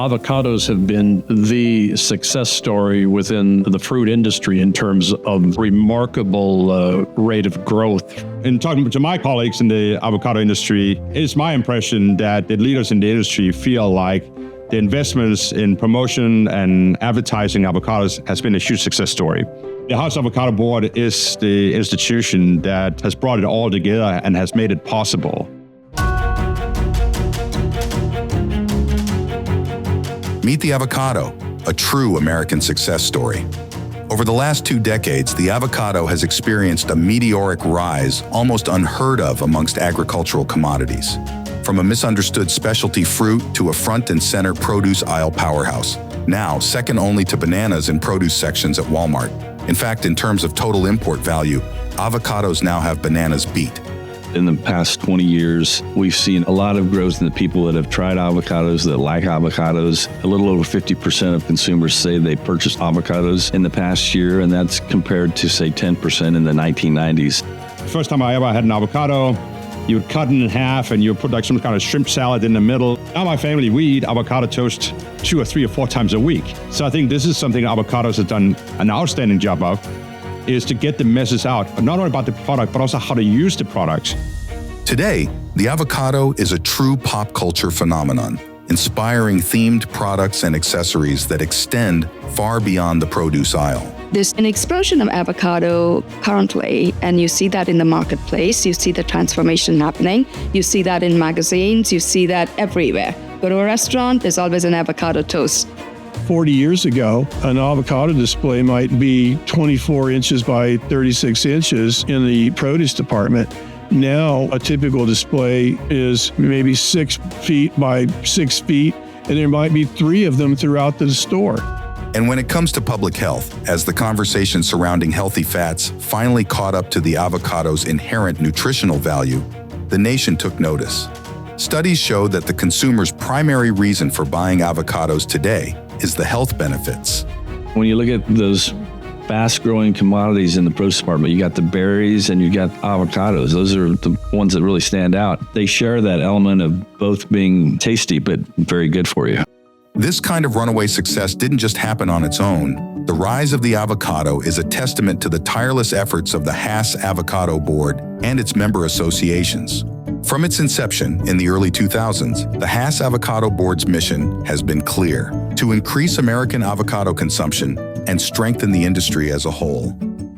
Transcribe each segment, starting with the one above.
Avocados have been the success story within the fruit industry in terms of remarkable rate of growth. In talking to my colleagues in the avocado industry, it's my impression that the leaders in the industry feel like the investments in promotion and advertising avocados has been a huge success story. The Hass Avocado Board is the institution that has brought it all together and has made it possible. Meet the avocado, a true American success story. Over the last 2 decades, the avocado has experienced a meteoric rise almost unheard of amongst agricultural commodities. From a misunderstood specialty fruit to a front and center produce aisle powerhouse, now second only to bananas in produce sections at Walmart. In fact, in terms of total import value, avocados now have bananas beat. In the past 20 years, we've seen a lot of growth in the people that have tried avocados, that like avocados. A little over 50% of consumers say they purchased avocados in the past year, and that's compared to, say, 10% in the 1990s. First time I ever had an avocado, you would cut it in half and you would put like some kind of shrimp salad in the middle. Now my family, we eat avocado toast 2 or 3 or 4 times a week. So I think this is something avocados have done an outstanding job of, is to get the message out, not only about the product, but also how to use the products. Today, the avocado is a true pop culture phenomenon, inspiring themed products and accessories that extend far beyond the produce aisle. There's an explosion of avocado currently, and you see that in the marketplace. You see the transformation happening. You see that in magazines. You see that everywhere. Go to a restaurant, there's always an avocado toast. 40 years ago, an avocado display might be 24 inches by 36 inches in the produce department. Now, a typical display is maybe 6 feet by 6 feet, and there might be 3 of them throughout the store. And when it comes to public health, as the conversation surrounding healthy fats finally caught up to the avocado's inherent nutritional value, the nation took notice. Studies show that the consumer's primary reason for buying avocados today is the health benefits. When you look at those fast-growing commodities in the produce department, you got the berries and you got avocados. Those are the ones that really stand out. They share that element of both being tasty but very good for you. This kind of runaway success didn't just happen on its own. The rise of the avocado is a testament to the tireless efforts of the Hass Avocado Board and its member associations. From its inception in the early 2000s, the Hass Avocado Board's mission has been clear: to increase American avocado consumption and strengthen the industry as a whole.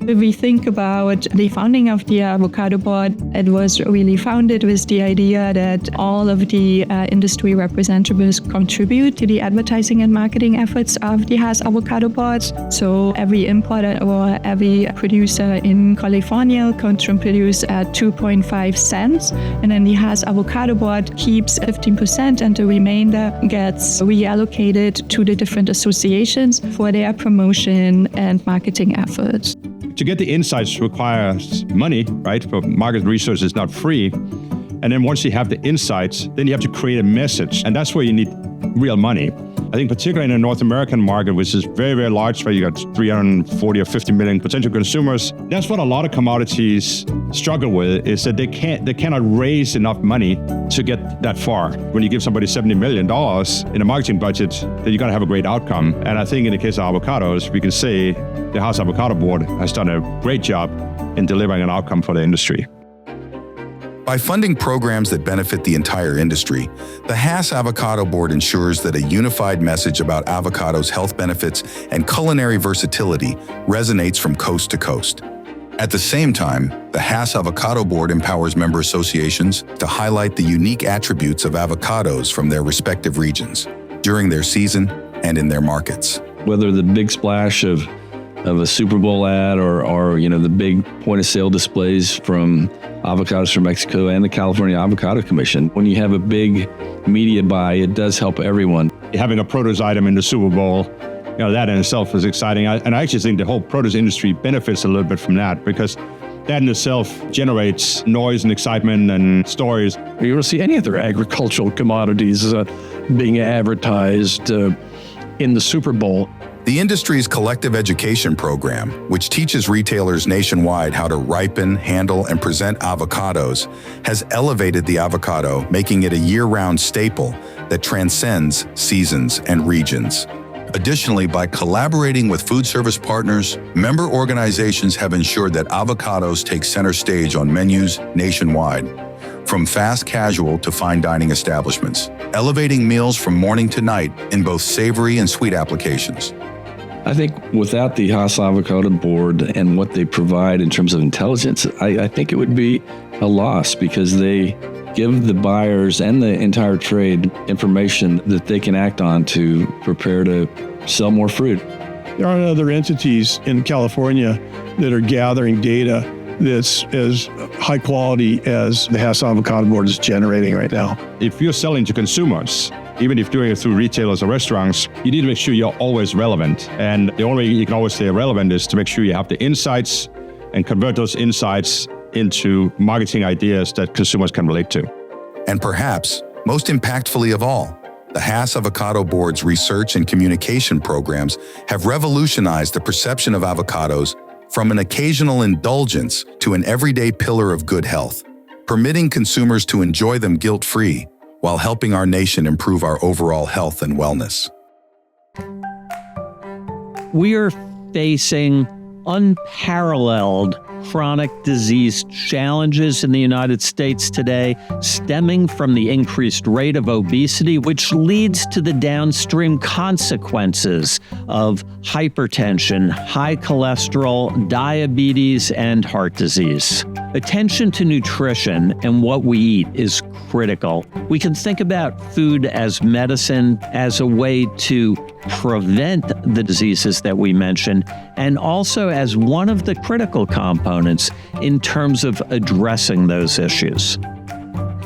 If we think about the founding of the Avocado Board, it was really founded with the idea that all of the industry representatives contribute to the advertising and marketing efforts of the Hass Avocado Board. So every importer or every producer in California contributes at 2.5 cents. And then the Hass Avocado Board keeps 15%, and the remainder gets reallocated to the different associations for their promotion and marketing efforts. To get the insights requires money, right? For market research is not free. And then once you have the insights, then you have to create a message. And that's where you need real money. I think particularly in the North American market, which is very, very large, where you got 340 or 50 million potential consumers. That's what a lot of commodities struggle with, is that they cannot raise enough money to get that far. When you give somebody $70 million in a marketing budget, then you got to have a great outcome. And I think in the case of avocados, we can say the Hass Avocado Board has done a great job in delivering an outcome for the industry. By funding programs that benefit the entire industry, the Hass Avocado Board ensures that a unified message about avocados' health benefits and culinary versatility resonates from coast to coast. At the same time, the Hass Avocado Board empowers member associations to highlight the unique attributes of avocados from their respective regions, during their season and in their markets. Whether the big splash of a Super Bowl ad or the big point-of-sale displays from Avocados from Mexico and the California Avocado Commission. When you have a big media buy, it does help everyone. Having a produce item in the Super Bowl, that in itself is exciting. And I actually think the whole produce industry benefits a little bit from that, because that in itself generates noise and excitement and stories. You don't see any other agricultural commodities being advertised in the Super Bowl. The industry's collective education program, which teaches retailers nationwide how to ripen, handle, and present avocados, has elevated the avocado, making it a year-round staple that transcends seasons and regions. Additionally, by collaborating with food service partners, member organizations have ensured that avocados take center stage on menus nationwide, from fast casual to fine dining establishments, elevating meals from morning to night in both savory and sweet applications. I think without the Hass Avocado Board and what they provide in terms of intelligence, I think it would be a loss, because they give the buyers and the entire trade information that they can act on to prepare to sell more fruit. There are other entities in California that are gathering data that's as high quality as the Hass Avocado Board is generating right now. If you're selling to consumers, even if doing it through retailers or restaurants, you need to make sure you're always relevant. And the only way you can always stay relevant is to make sure you have the insights and convert those insights into marketing ideas that consumers can relate to. And perhaps, most impactfully of all, the Hass Avocado Board's research and communication programs have revolutionized the perception of avocados from an occasional indulgence to an everyday pillar of good health, permitting consumers to enjoy them guilt-free while helping our nation improve our overall health and wellness. We are facing unparalleled chronic disease challenges in the United States today, stemming from the increased rate of obesity, which leads to the downstream consequences of hypertension, high cholesterol, diabetes, and heart disease. Attention to nutrition and what we eat is critical. We can think about food as medicine, as a way to prevent the diseases that we mentioned, and also as one of the critical components in terms of addressing those issues.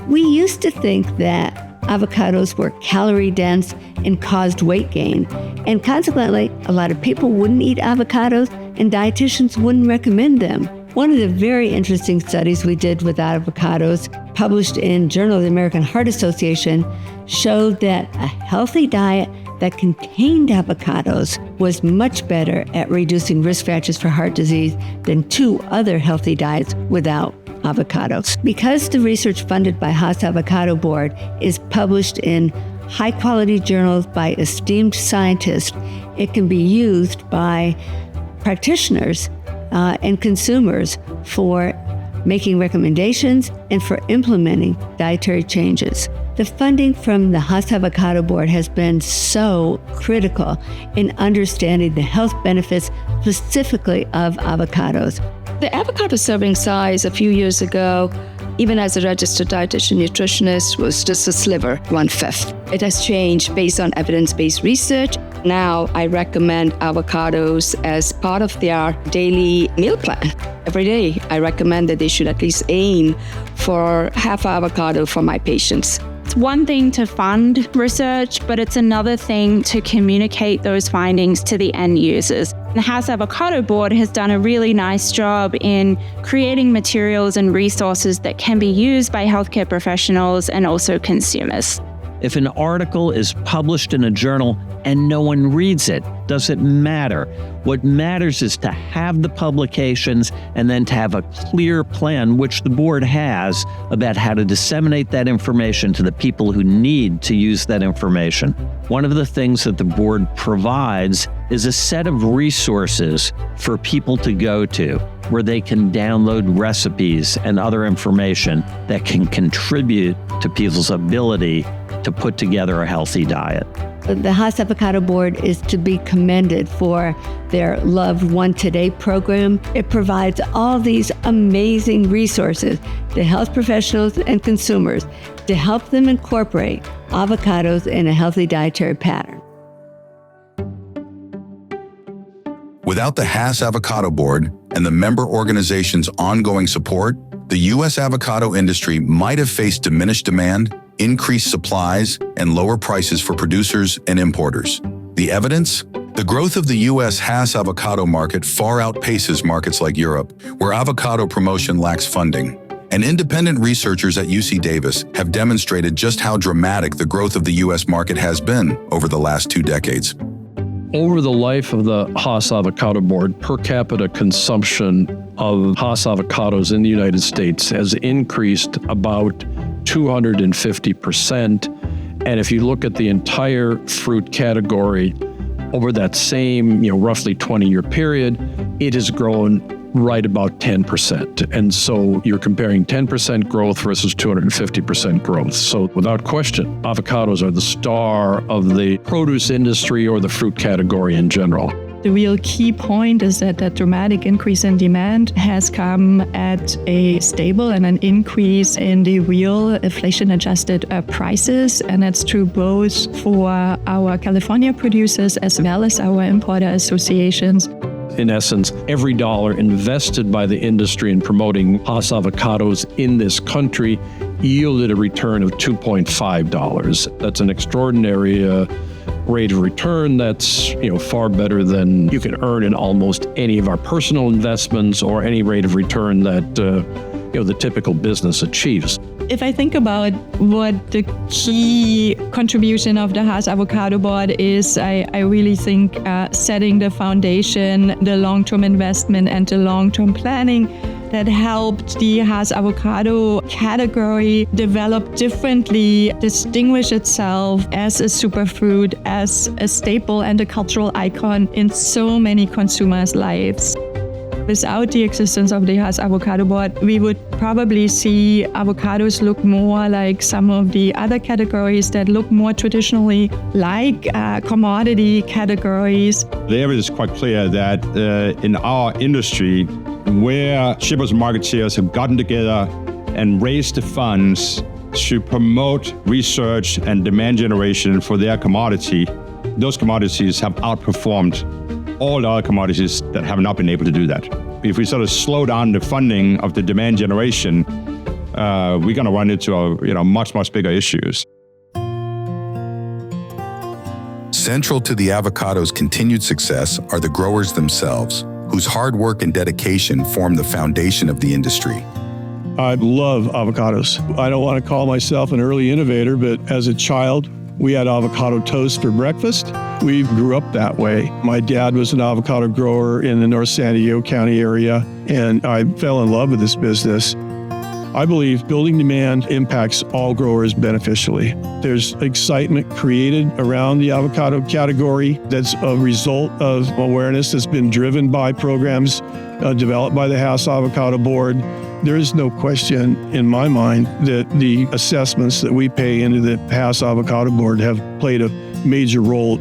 We used to think that avocados were calorie dense and caused weight gain, and consequently, a lot of people wouldn't eat avocados and dietitians wouldn't recommend them. One of the very interesting studies we did with avocados, published in Journal of the American Heart Association, showed that a healthy diet that contained avocados was much better at reducing risk factors for heart disease than 2 other healthy diets without avocados. Because the research funded by Hass Avocado Board is published in high-quality journals by esteemed scientists, it can be used by practitioners and consumers for making recommendations and for implementing dietary changes. The funding from the Hass Avocado Board has been so critical in understanding the health benefits specifically of avocados. The avocado serving size a few years ago, even as a registered dietitian nutritionist, was just a sliver, 1/5. It has changed based on evidence-based research. Now I recommend avocados as part of their daily meal plan. Every day I recommend that they should at least aim for half avocado for my patients. It's one thing to fund research, but it's another thing to communicate those findings to the end users. The Hass Avocado Board has done a really nice job in creating materials and resources that can be used by healthcare professionals and also consumers. If an article is published in a journal and no one reads it, does it matter? What matters is to have the publications and then to have a clear plan, which the board has, about how to disseminate that information to the people who need to use that information. One of the things that the board provides is a set of resources for people to go to, where they can download recipes and other information that can contribute to people's ability to put together a healthy diet. The Hass Avocado Board is to be commended for their Love One Today program. It provides all these amazing resources to health professionals and consumers to help them incorporate avocados in a healthy dietary pattern. Without the Hass Avocado Board and the member organization's ongoing support, the U.S. avocado industry might have faced diminished demand, increased supplies, and lower prices for producers and importers. The evidence? The growth of the U.S. Hass avocado market far outpaces markets like Europe, where avocado promotion lacks funding. And independent researchers at UC Davis have demonstrated just how dramatic the growth of the U.S. market has been over the last 2 decades. Over the life of the Hass Avocado Board, per capita consumption of Hass avocados in the United States has increased about 250%. And if you look at the entire fruit category over that same, roughly 20-year period, it has grown right about 10%. And so you're comparing 10% growth versus 250% growth. So without question, avocados are the star of the produce industry or the fruit category in general. The real key point is that that dramatic increase in demand has come at a stable and an increase in the real inflation-adjusted prices. And that's true both for our California producers as well as our importer associations. In essence, every dollar invested by the industry in promoting Hass avocados in this country yielded a return of $2.5. That's an extraordinary rate of return that's far better than you can earn in almost any of our personal investments or any rate of return that the typical business achieves. If I think about what the key contribution of the Hass Avocado Board is, I really think setting the foundation, the long-term investment, and the long-term planning that helped the Hass Avocado category develop differently, distinguish itself as a superfruit, as a staple and a cultural icon in so many consumers' lives. Without the existence of the Hass Avocado Board, we would probably see avocados look more like some of the other categories that look more traditionally like commodity categories. The evidence is quite clear that in our industry, where shippers and marketeers have gotten together and raised the funds to promote research and demand generation for their commodity, those commodities have outperformed all the other commodities that have not been able to do that. If we sort of slow down the funding of the demand generation, we're going to run into much, much bigger issues. Central to the avocado's continued success are the growers themselves, whose hard work and dedication form the foundation of the industry. I love avocados. I don't want to call myself an early innovator, but as a child, we had avocado toast for breakfast. We grew up that way. My dad was an avocado grower in the North San Diego County area, and I fell in love with this business. I believe building demand impacts all growers beneficially. There's excitement created around the avocado category that's a result of awareness that's been driven by programs developed by the Hass Avocado Board. There is no question in my mind that the assessments that we pay into the Hass Avocado Board have played a major role.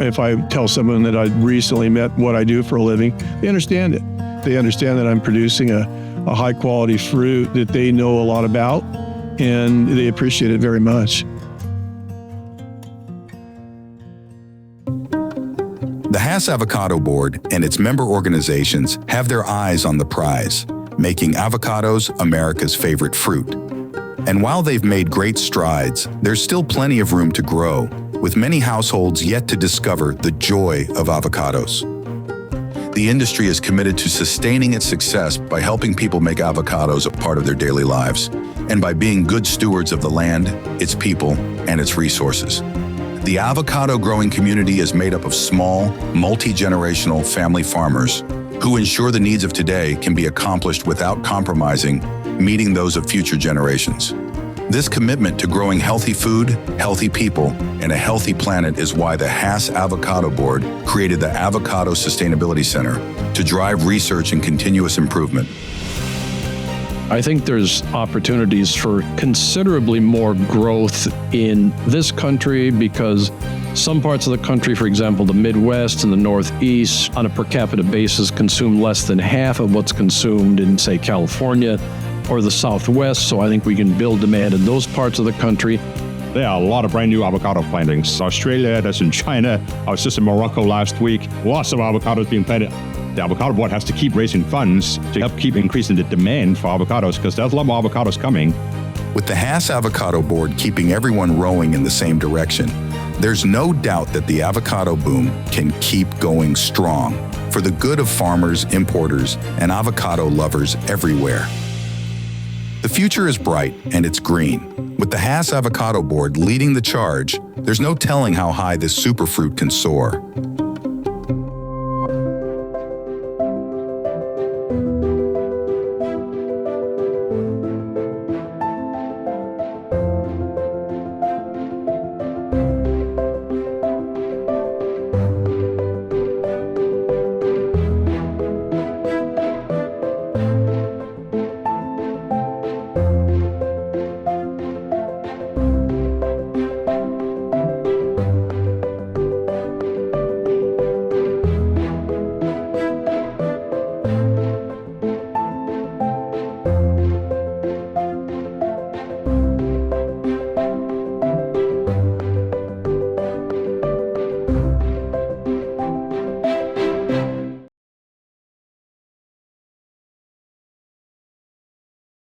If I tell someone that I recently met what I do for a living, they understand it. They understand that I'm producing a high quality fruit that they know a lot about, and they appreciate it very much. The Hass Avocado Board and its member organizations have their eyes on the prize, making avocados America's favorite fruit. And while they've made great strides, there's still plenty of room to grow, with many households yet to discover the joy of avocados. The industry is committed to sustaining its success by helping people make avocados a part of their daily lives, and by being good stewards of the land, its people, and its resources. The avocado growing community is made up of small, multi-generational family farmers who ensure the needs of today can be accomplished without compromising meeting those of future generations. This commitment to growing healthy food, healthy people, and a healthy planet is why the Hass Avocado Board created the Avocado Sustainability Center to drive research and continuous improvement. I think there's opportunities for considerably more growth in this country because some parts of the country, for example, the Midwest and the Northeast, on a per capita basis, consume less than half of what's consumed in, say, California or the Southwest. So I think we can build demand in those parts of the country. There are a lot of brand new avocado plantings. Australia, that's in China. I was just in Morocco last week. Lots of avocados being planted. The Avocado Board has to keep raising funds to help keep increasing the demand for avocados because there's a lot more avocados coming. With the Hass Avocado Board keeping everyone rowing in the same direction, there's no doubt that the avocado boom can keep going strong for the good of farmers, importers, and avocado lovers everywhere. The future is bright and it's green. With the Hass Avocado Board leading the charge, there's no telling how high this superfruit can soar.